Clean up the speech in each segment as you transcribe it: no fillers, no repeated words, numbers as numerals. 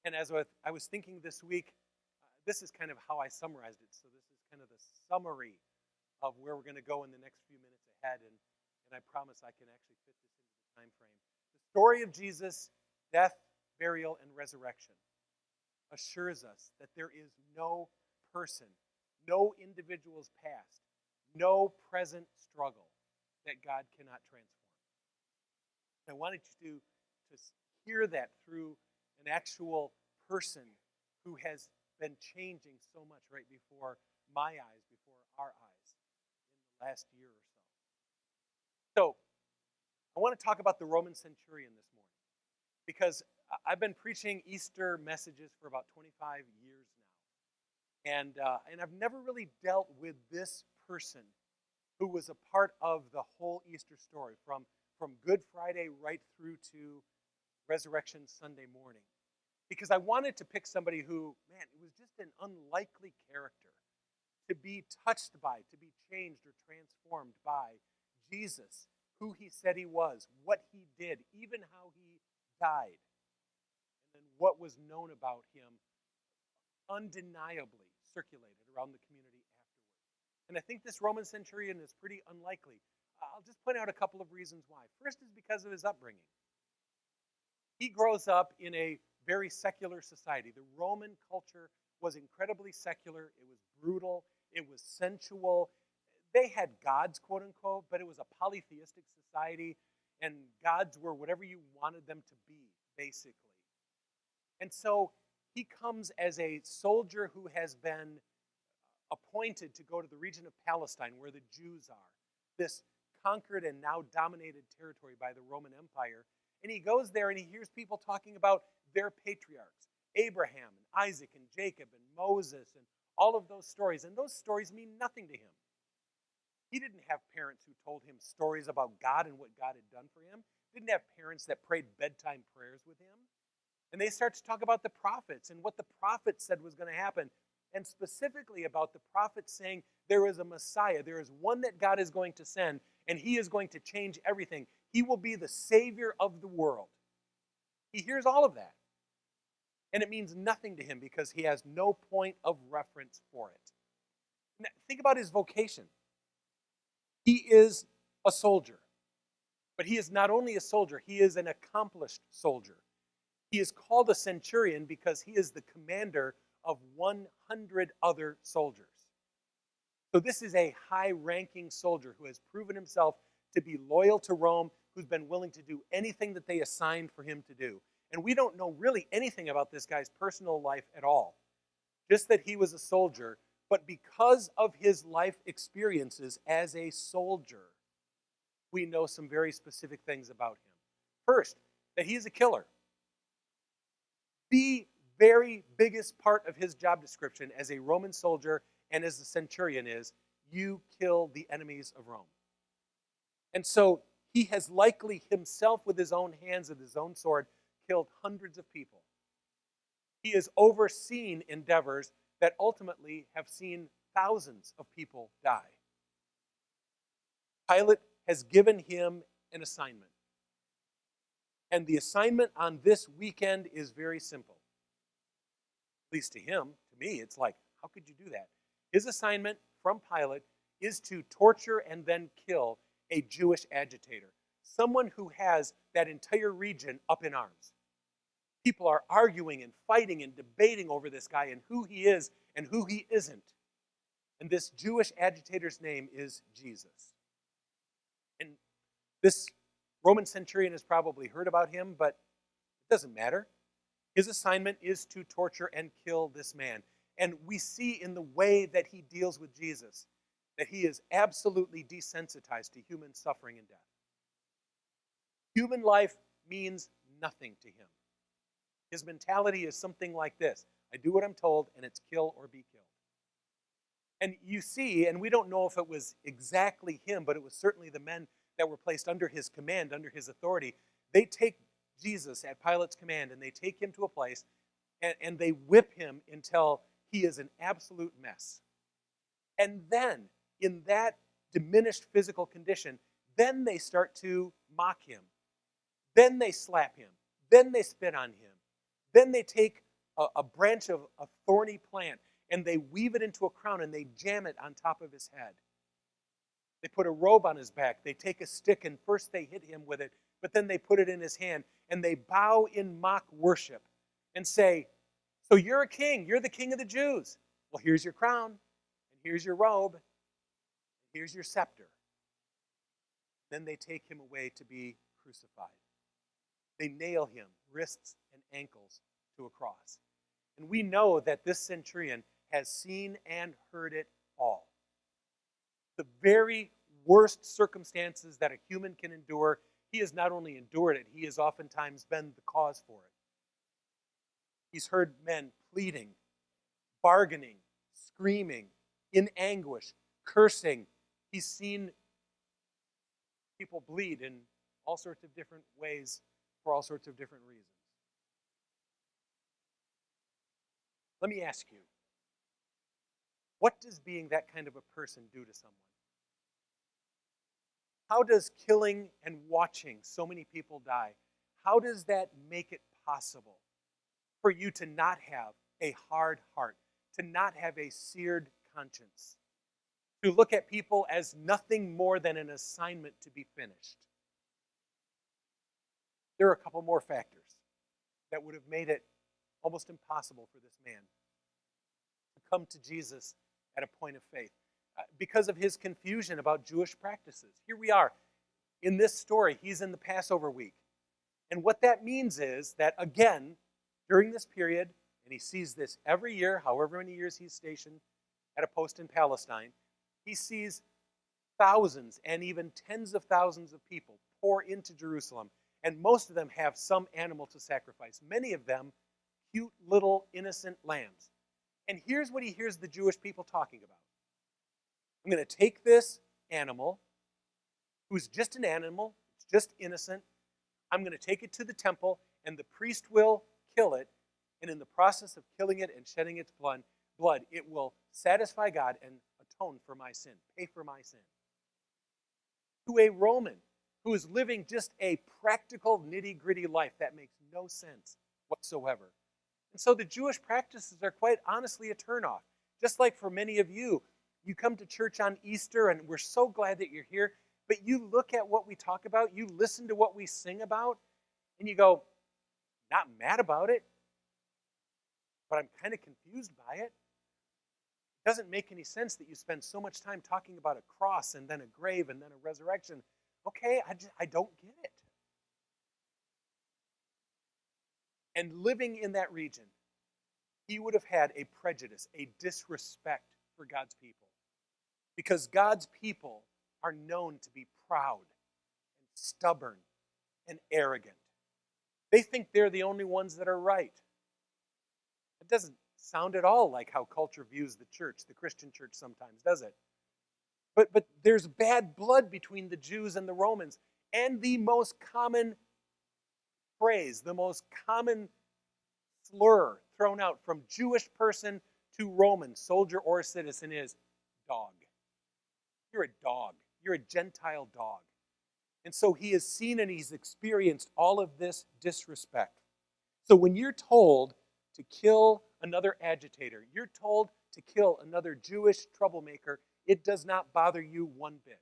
And as I was thinking this week, this is kind of how I summarized it. So this is kind of the summary of where we're going to go in the next few minutes ahead. And I promise I can actually fit this into the time frame. The story of Jesus' death, burial, and resurrection assures us that there is no person, no individual's past, no present struggle that God cannot transform. I wanted you to hear that through an actual person who has been changing so much right before my eyes, before our eyes in the last year or so. So, I want to talk about the Roman centurion this morning because I've been preaching Easter messages for about 25 years now. And I've never really dealt with this person who was a part of the whole Easter story from Good Friday right through to Resurrection Sunday morning. Because I wanted to pick somebody who, man, it was just an unlikely character to be touched by, to be changed or transformed by Jesus, who he said he was, what he did, even how he died, and then what was known about him undeniably circulated around the community afterwards. And I think this Roman centurion is pretty unlikely. I'll just point out a couple of reasons why. First is because of his upbringing. He grows up in a very secular society. The Roman culture was incredibly secular. It was brutal. It was sensual. They had gods, quote unquote, but it was a polytheistic society, and gods were whatever you wanted them to be, basically. And so he comes as a soldier who has been appointed to go to the region of Palestine, where the Jews are, this conquered and now dominated territory by the Roman Empire. And he goes there and he hears people talking about their patriarchs, Abraham and Isaac and Jacob and Moses and all of those stories. And those stories mean nothing to him. He didn't have parents who told him stories about God and what God had done for him. He didn't have parents that prayed bedtime prayers with him. And they start to talk about the prophets and what the prophets said was going to happen. And specifically about the prophets saying there is a Messiah. There is one that God is going to send, and he is going to change everything. He will be the Savior of the world. He hears all of that. And it means nothing to him because he has no point of reference for it. Now, think about his vocation. He is a soldier. But he is not only a soldier, he is an accomplished soldier. He is called a centurion because he is the commander of 100 other soldiers. So this is a high-ranking soldier who has proven himself to be loyal to Rome, who's been willing to do anything that they assigned for him to do. And we don't know really anything about this guy's personal life at all. Just that he was a soldier, but because of his life experiences as a soldier, we know some very specific things about him. First, that he is a killer. The very biggest part of his job description as a Roman soldier and as a centurion is, you kill the enemies of Rome. And so he has likely himself with his own hands and his own sword killed hundreds of people. He has overseen endeavors that ultimately have seen thousands of people die. Pilate has given him an assignment. And the assignment on this weekend is very simple. At least to him, to me, it's like, how could you do that? His assignment from Pilate is to torture and then kill a Jewish agitator, someone who has that entire region up in arms. People are arguing and fighting and debating over this guy and who he is and who he isn't. And this Jewish agitator's name is Jesus. And this Roman centurion has probably heard about him, but it doesn't matter. His assignment is to torture and kill this man. And we see in the way that he deals with Jesus that he is absolutely desensitized to human suffering and death. Human life means nothing to him. His mentality is something like this: I do what I'm told, and it's kill or be killed. And you see, and we don't know if it was exactly him, but it was certainly the men that were placed under his command, under his authority. They take Jesus at Pilate's command, and they take him to a place, and they whip him until he is an absolute mess. And then, in that diminished physical condition, then they start to mock him. Then they slap him. Then they spit on him. Then they take a branch of a thorny plant, and they weave it into a crown, and they jam it on top of his head. They put a robe on his back. They take a stick, and first they hit him with it, but then they put it in his hand, and they bow in mock worship and say, so you're a king. You're the king of the Jews. Well, here's your crown, and here's your robe, and here's your scepter. Then they take him away to be crucified. They nail him, wrists and ankles, to a cross. And we know that this centurion has seen and heard it all. The very worst circumstances that a human can endure, he has not only endured it, he has oftentimes been the cause for it. He's heard men pleading, bargaining, screaming, in anguish, cursing. He's seen people bleed in all sorts of different ways for all sorts of different reasons. Let me ask you, what does being that kind of a person do to someone? How does killing and watching so many people die, how does that make it possible for you to not have a hard heart, to not have a seared conscience, to look at people as nothing more than an assignment to be finished? There are a couple more factors that would have made it almost impossible for this man to come to Jesus at a point of faith because of his confusion about Jewish practices. Here we are in this story. He's in the Passover week. And what that means is that, again, during this period, and he sees this every year, however many years he's stationed at a post in Palestine, he sees thousands and even tens of thousands of people pour into Jerusalem. And most of them have some animal to sacrifice. Many of them cute little innocent lambs. And here's what he hears the Jewish people talking about. I'm going to take this animal, who's just an animal, it's just innocent. I'm going to take it to the temple, and the priest will kill it. And in the process of killing it and shedding its blood, it will satisfy God and atone for my sin, pay for my sin. To a Roman who is living just a practical, nitty-gritty life that makes no sense whatsoever. And so the Jewish practices are quite honestly a turnoff. Just like for many of you, you come to church on Easter, and we're so glad that you're here, but you look at what we talk about, you listen to what we sing about, and you go, not mad about it, but I'm kind of confused by it. It doesn't make any sense that you spend so much time talking about a cross and then a grave and then a resurrection. Okay, I don't get it. And living in that region, he would have had a prejudice, a disrespect for God's people. Because God's people are known to be proud and stubborn and arrogant. They think they're the only ones that are right. It doesn't sound at all like how culture views the church, the Christian church sometimes, does it? But there's bad blood between the Jews and the Romans. And the most common phrase, the most common slur thrown out from Jewish person to Roman, soldier or citizen, is dog. You're a dog. You're a Gentile dog. And so he has seen and he's experienced all of this disrespect. So when you're told to kill another agitator, you're told to kill another Jewish troublemaker, it does not bother you one bit.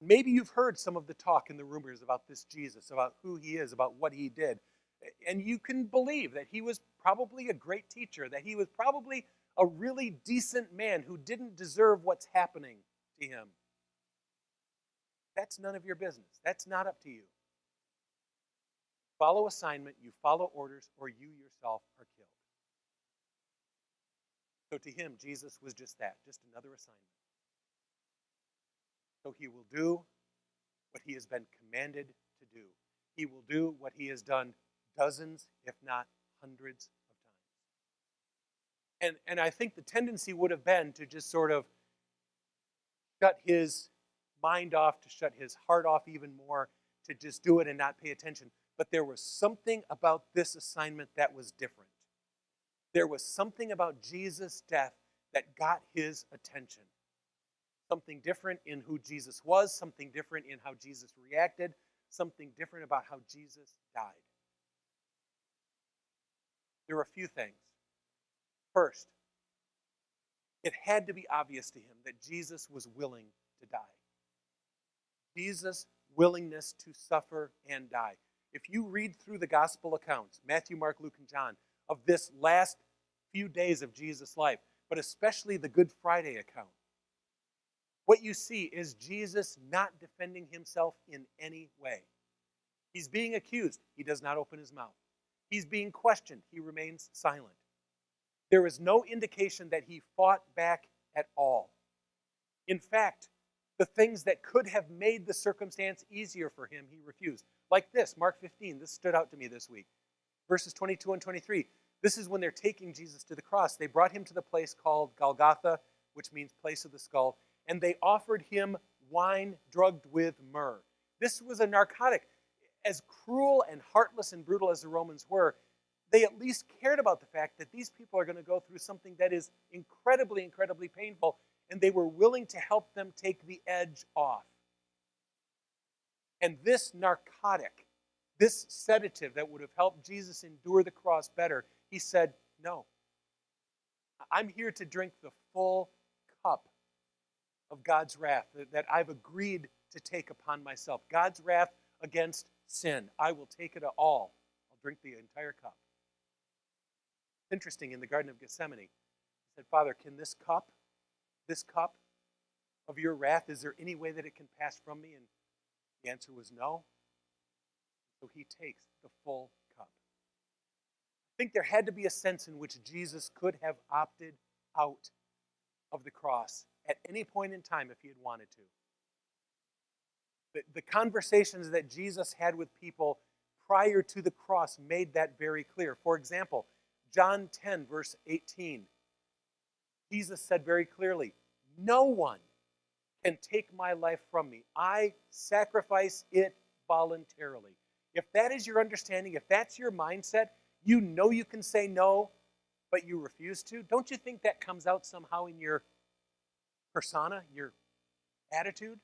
Maybe you've heard some of the talk and the rumors about this Jesus, about who he is, about what he did. And you can believe that he was probably a great teacher, that he was probably a really decent man who didn't deserve what's happening to him. That's none of your business. That's not up to you. Follow assignment, you follow orders, or you yourself are killed. So to him, Jesus was just that, just another assignment. So he will do what he has been commanded to do. He will do what he has done dozens, if not hundreds of times. And I think the tendency would have been to just sort of shut his mind off, to shut his heart off even more, to just do it and not pay attention. But there was something about this assignment that was different. There was something about Jesus' death that got his attention. Something different in who Jesus was, something different in how Jesus reacted, something different about how Jesus died. There were a few things. First, it had to be obvious to him that Jesus was willing to die. Jesus' willingness to suffer and die. If you read through the gospel accounts, Matthew, Mark, Luke, and John, of this last few days of Jesus' life, but especially the Good Friday account, what you see is Jesus not defending himself in any way. He's being accused. He does not open his mouth. He's being questioned. He remains silent. There is no indication that he fought back at all. In fact, the things that could have made the circumstance easier for him, he refused. Like this, Mark 15. This stood out to me this week. Verses 22 and 23. This is when they're taking Jesus to the cross. They brought him to the place called Golgotha, which means place of the skull, and they offered him wine drugged with myrrh. This was a narcotic. As cruel and heartless and brutal as the Romans were, they at least cared about the fact that these people are going to go through something that is incredibly, incredibly painful, and they were willing to help them take the edge off. And this narcotic, this sedative that would have helped Jesus endure the cross better, he said, no. I'm here to drink the full cup of God's wrath that I've agreed to take upon myself. God's wrath against sin. I will take it all. I'll drink the entire cup. It's interesting, in the Garden of Gethsemane, he said, Father, can this cup of your wrath, is there any way that it can pass from me? And the answer was no. So he takes the full cup. I think there had to be a sense in which Jesus could have opted out of the cross at any point in time if he had wanted to. The conversations that Jesus had with people prior to the cross made that very clear. For example, John 10, verse 18. Jesus said very clearly, no one can take my life from me. I sacrifice it voluntarily. If that is your understanding, if that's your mindset, you know you can say no, but you refuse to. Don't you think that comes out somehow in your persona, your attitude?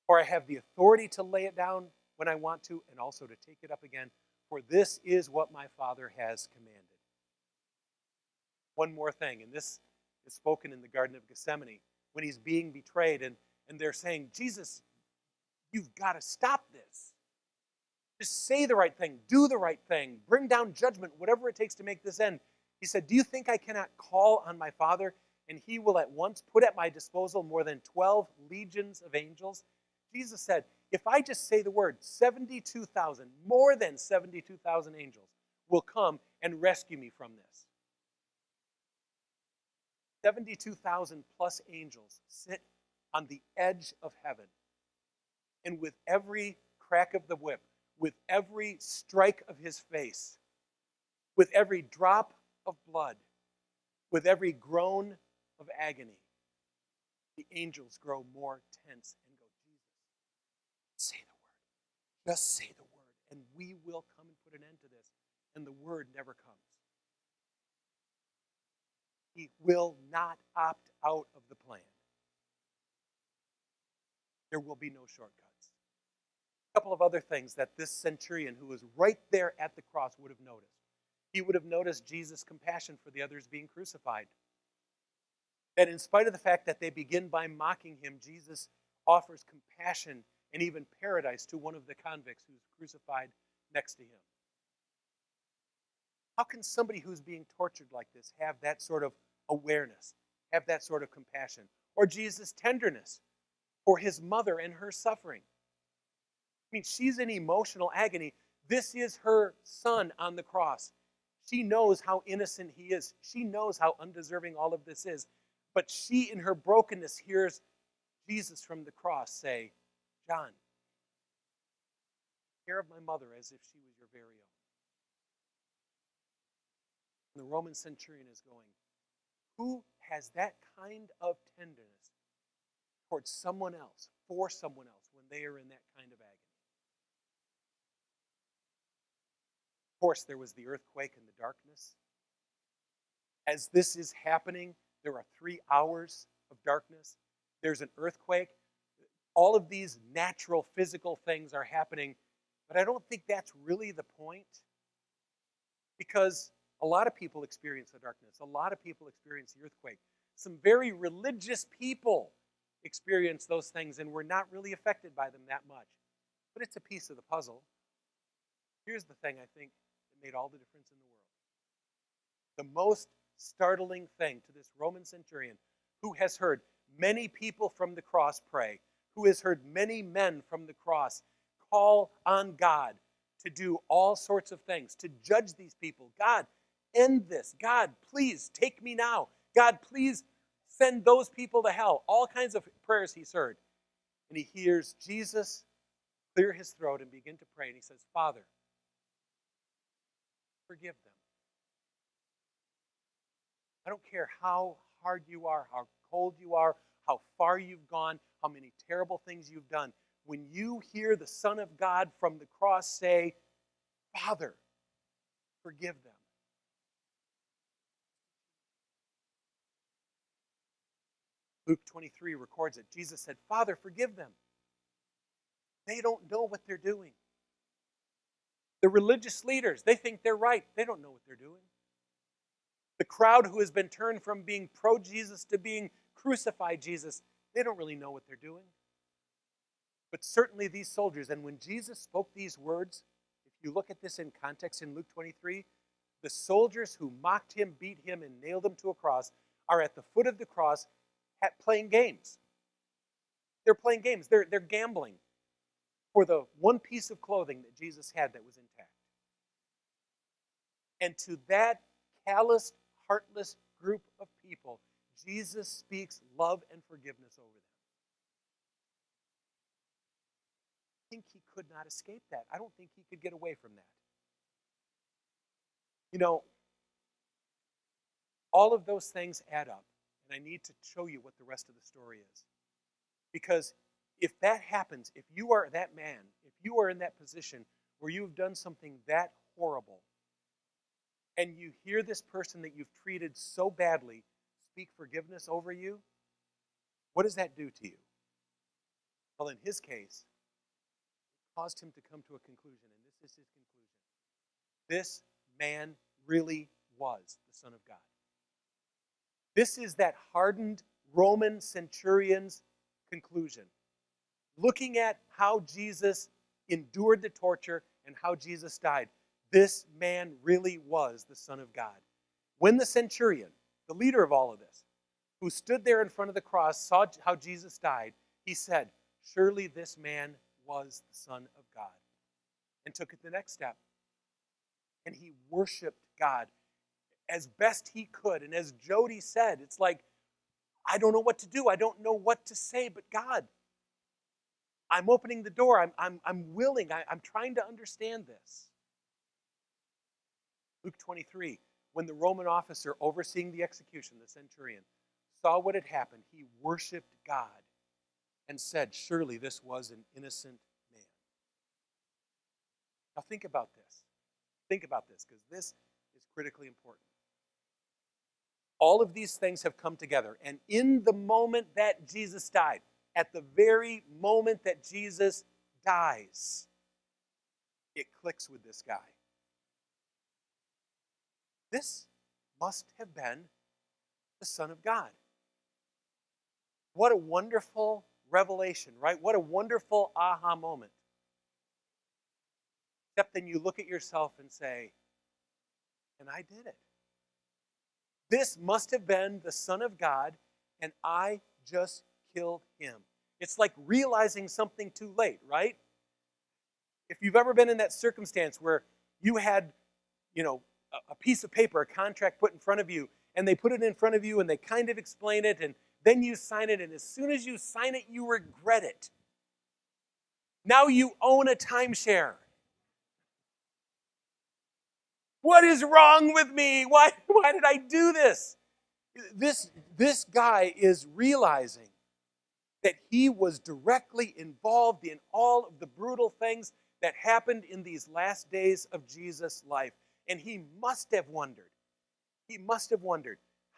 Or I have the authority to lay it down when I want to and also to take it up again, for this is what my Father has commanded. One more thing, and this is spoken in the Garden of Gethsemane, when he's being betrayed, and they're saying, Jesus, you've got to stop this. Just say the right thing, do the right thing, bring down judgment, whatever it takes to make this end. He said, do you think I cannot call on my Father, and he will at once put at my disposal more than 12 legions of angels? Jesus said, if I just say the word, 72,000, more than 72,000 angels will come and rescue me from this. 72,000 plus angels sit on the edge of heaven. And with every crack of the whip, with every strike of his face, with every drop of blood, with every groan of agony, the angels grow more tense and go, Jesus, say the word. Just say the word, and we will come and put an end to this. And the word never comes. He will not opt out of the plan. There will be no shortcuts. A couple of other things that this centurion who was right there at the cross would have noticed. He would have noticed Jesus' compassion for the others being crucified. That in spite of the fact that they begin by mocking him, Jesus offers compassion and even paradise to one of the convicts who's crucified next to him. How can somebody who's being tortured like this have that sort of awareness, have that sort of compassion? Or Jesus' tenderness for his mother and her suffering. I mean, she's in emotional agony. This is her son on the cross. She knows how innocent he is. She knows how undeserving all of this is. But she, in her brokenness, hears Jesus from the cross say, John, take care of my mother as if she was your very own. And the Roman centurion is going, who has that kind of tenderness towards someone else, for someone else, when they are in that kind of agony? Of course, there was the earthquake and the darkness. As this is happening, there are 3 hours of darkness. There's an earthquake. All of these natural, physical things are happening, but I don't think that's really the point. because a lot of people experience the darkness. A lot of people experience the earthquake. Some very religious people experience those things, and we're not really affected by them that much. But it's a piece of the puzzle. Here's the thing I think that made all the difference in the world. The most startling thing to this Roman centurion, who has heard many people from the cross pray, who has heard many men from the cross call on God to do all sorts of things, to judge these people. God, end this. God, please take me now. God, please send those people to hell. All kinds of prayers he's heard. And he hears Jesus clear his throat and begin to pray. And he says, Father, forgive them. I don't care how hard you are, how cold you are, how far you've gone, how many terrible things you've done. When you hear the Son of God from the cross say, Father, forgive them. Luke 23 records it. Jesus said, Father, forgive them. They don't know what they're doing. The religious leaders, they think they're right. They don't know what they're doing. The crowd who has been turned from being pro-Jesus to being crucified Jesus, they don't really know what they're doing. But certainly these soldiers, and when Jesus spoke these words, if you look at this in context in Luke 23, the soldiers who mocked him, beat him, and nailed him to a cross are at the foot of the cross playing games. They're playing games. They're gambling for the one piece of clothing that Jesus had that was intact. And to that calloused, heartless group of people, Jesus speaks love and forgiveness over them. I think he could not escape that. I don't think he could get away from that. You know, all of those things add up, and I need to show you what the rest of the story is. Because if that happens, if you are that man, if you are in that position where you've done something that horrible, and you hear this person that you've treated so badly speak forgiveness over you, what does that do to you? Well, in his case, it caused him to come to a conclusion, and this is his conclusion. This man really was the Son of God. This is that hardened Roman centurion's conclusion. Looking at how Jesus endured the torture and how Jesus died, this man really was the Son of God. When the centurion, the leader of all of this, who stood there in front of the cross, saw how Jesus died, he said, surely this man was the Son of God. And took it the next step. And he worshiped God as best he could. And as Jody said, it's like, I don't know what to do. I don't know what to say, but God, I'm opening the door. I'm willing. I'm trying to understand this. Luke 23, when the Roman officer overseeing the execution, the centurion, saw what had happened, he worshiped God and said, surely this was an innocent man. Now think about this. Think about this, because this is critically important. All of these things have come together, and in the moment that Jesus died, at the very moment that Jesus dies, it clicks with this guy. This must have been the Son of God. What a wonderful revelation, right? What a wonderful aha moment. Except then you look at yourself and say, and I did it. This must have been the Son of God, and I just killed him. It's like realizing something too late, right? If you've ever been in that circumstance where you had, a piece of paper, a contract put in front of you, and they put it in front of you and they kind of explain it, and then you sign it, and as soon as you sign it, you regret it. Now you own a timeshare. What is wrong with me? Why did I do this? This guy is realizing that he was directly involved in all of the brutal things that happened in these last days of Jesus' life. And he must have wondered,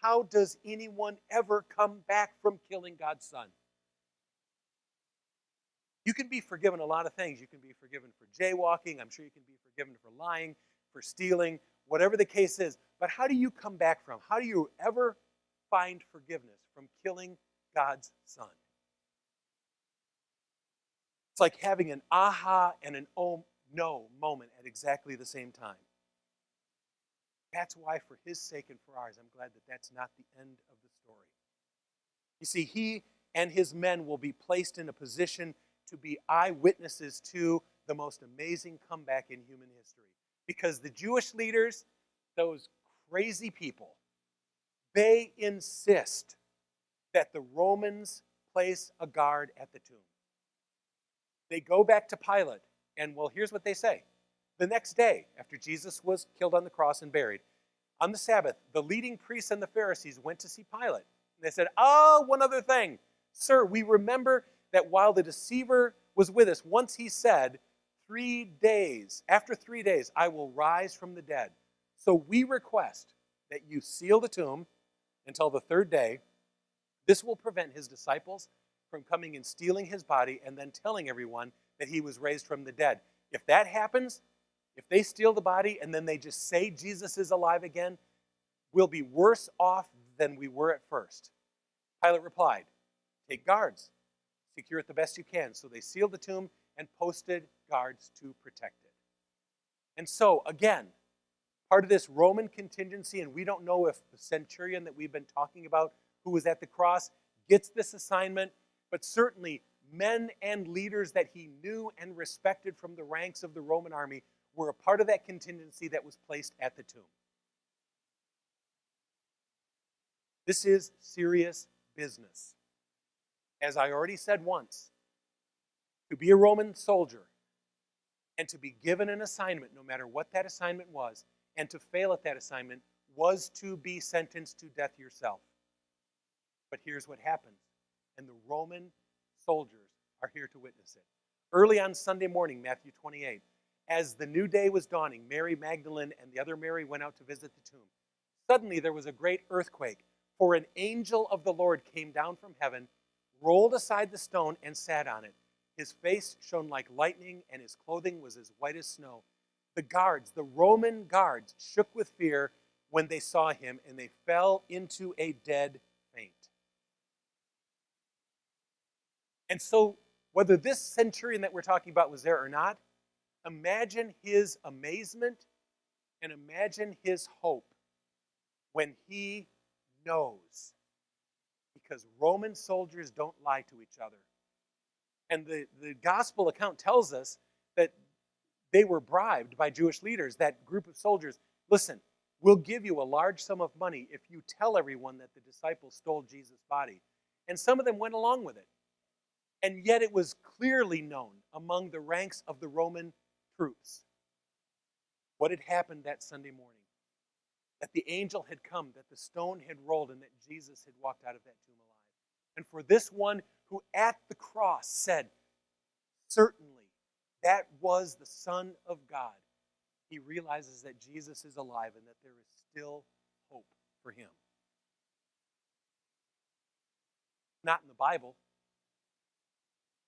how does anyone ever come back from killing God's Son? You can be forgiven a lot of things. You can be forgiven for jaywalking. I'm sure you can be forgiven for lying, for stealing, whatever the case is. But how do you come back from? How do you ever find forgiveness from killing God's son? It's like having an aha and an oh no moment at exactly the same time. That's why, for his sake and for ours, I'm glad that that's not the end of the story. You see, he and his men will be placed in a position to be eyewitnesses to the most amazing comeback in human history. Because the Jewish leaders, those crazy people, they insist that the Romans place a guard at the tomb. They go back to Pilate, and well, here's what they say. The next day, after Jesus was killed on the cross and buried, on the Sabbath, the leading priests and the Pharisees went to see Pilate. And they said, "Oh, one other thing. Sir, we remember that while the deceiver was with us, once he said, after 3 days, I will rise from the dead. So we request that you seal the tomb until the third day. This will prevent his disciples from coming and stealing his body and then telling everyone that he was raised from the dead. If that happens, if they steal the body and then they just say Jesus is alive again, we'll be worse off than we were at first." Pilate replied, "Take guards. Secure it the best you can." So they sealed the tomb and posted guards to protect it. And so, again, part of this Roman contingency, and we don't know if the centurion that we've been talking about, who was at the cross, gets this assignment, but certainly men and leaders that he knew and respected from the ranks of the Roman army were a part of that contingency that was placed at the tomb. This is serious business. As I already said once, to be a Roman soldier and to be given an assignment, no matter what that assignment was, and to fail at that assignment was to be sentenced to death yourself. But here's what happens, and the Roman soldiers are here to witness it. Early on Sunday morning, Matthew 28, as the new day was dawning, Mary Magdalene and the other Mary went out to visit the tomb. Suddenly there was a great earthquake, for an angel of the Lord came down from heaven, rolled aside the stone, and sat on it. His face shone like lightning, and his clothing was as white as snow. The guards, the Roman guards, shook with fear when they saw him, and they fell into a dead faint. And so, whether this centurion that we're talking about was there or not, imagine his amazement and imagine his hope when he knows. Because Roman soldiers don't lie to each other. And the gospel account tells us that they were bribed by Jewish leaders, that group of soldiers. Listen, we'll give you a large sum of money if you tell everyone that the disciples stole Jesus' body. And some of them went along with it. And yet it was clearly known among the ranks of the Roman troops what had happened that Sunday morning. That the angel had come, that the stone had rolled, and that Jesus had walked out of that tomb alive. And for this one who at the cross said, certainly that was the Son of God, he realizes that Jesus is alive and that there is still hope for him. Not in the Bible,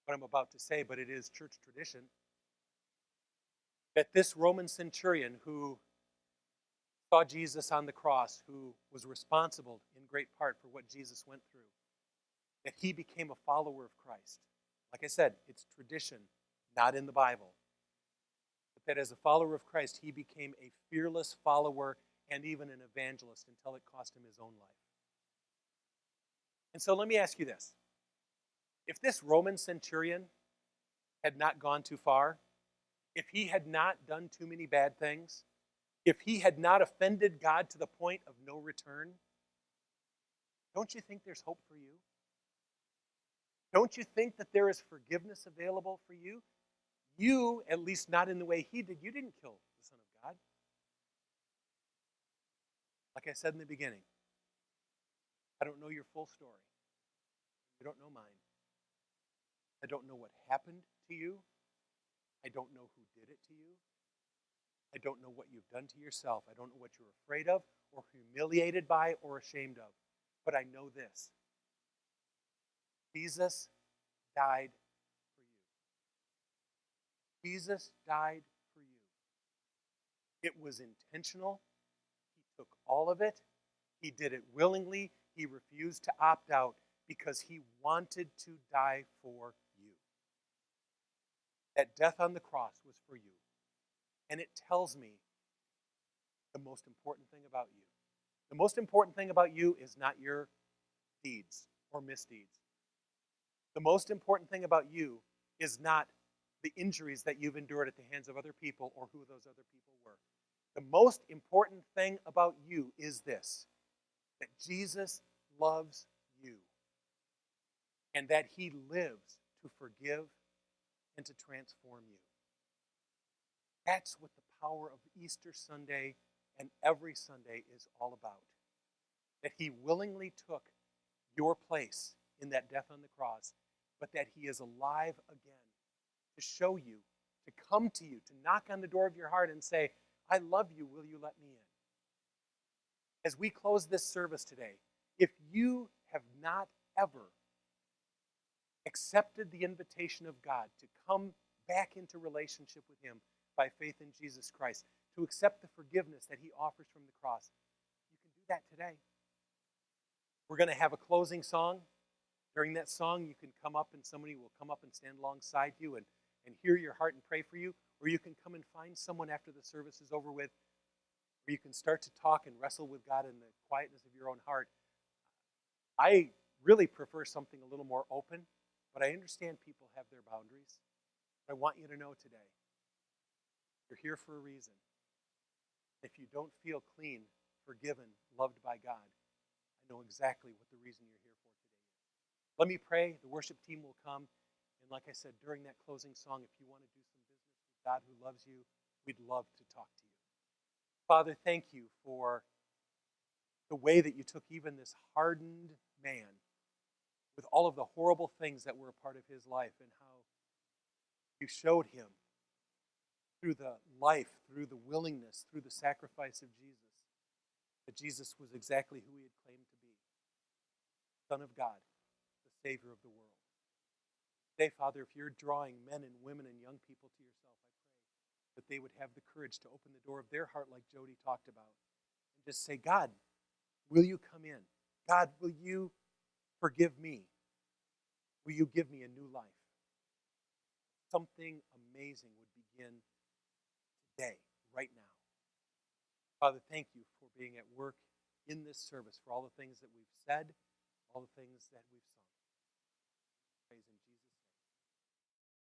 what I'm about to say, but it is church tradition, that this Roman centurion who saw Jesus on the cross, who was responsible in great part for what Jesus went through, that he became a follower of Christ. Like I said, it's tradition, not in the Bible. But that as a follower of Christ, he became a fearless follower and even an evangelist until it cost him his own life. And so let me ask you this. If this Roman centurion had not gone too far, if he had not done too many bad things, if he had not offended God to the point of no return, don't you think there's hope for you? Don't you think that there is forgiveness available for you? You, at least not in the way he did, you didn't kill the Son of God. Like I said in the beginning, I don't know your full story. You don't know mine. I don't know what happened to you. I don't know who did it to you. I don't know what you've done to yourself. I don't know what you're afraid of or humiliated by or ashamed of. But I know this. Jesus died for you. Jesus died for you. It was intentional. He took all of it. He did it willingly. He refused to opt out because he wanted to die for you. That death on the cross was for you. And it tells me the most important thing about you. The most important thing about you is not your deeds or misdeeds. The most important thing about you is not the injuries that you've endured at the hands of other people or who those other people were. The most important thing about you is this, that Jesus loves you and that he lives to forgive and to transform you. That's what the power of Easter Sunday and every Sunday is all about. That he willingly took your place in that death on the cross, but that he is alive again to show you, to come to you, to knock on the door of your heart and say, I love you, will you let me in? As we close this service today, if you have not ever accepted the invitation of God to come back into relationship with him by faith in Jesus Christ, to accept the forgiveness that he offers from the cross, you can do that today. We're going to have a closing song. During that song, you can come up and somebody will come up and stand alongside you and hear your heart and pray for you, or you can come and find someone after the service is over with, where you can start to talk and wrestle with God in the quietness of your own heart. I really prefer something a little more open, but I understand people have their boundaries. I want you to know today, you're here for a reason. If you don't feel clean, forgiven, loved by God, I know exactly what the reason you're here for today is. Let me pray. The worship team will come. And like I said, during that closing song, if you want to do some business with God who loves you, we'd love to talk to you. Father, thank you for the way that you took even this hardened man with all of the horrible things that were a part of his life and how you showed him through the life, through the willingness, through the sacrifice of Jesus, that Jesus was exactly who he had claimed to be, Son of God, the Savior of the world. Today, Father, if you're drawing men and women and young people to yourself, I pray that they would have the courage to open the door of their heart like Jody talked about and just say, God, will you come in? God, will you forgive me? Will you give me a new life? Something amazing would begin today, right now. Father, thank you for being at work in this service, for all the things that we've said, all the things that we've sung.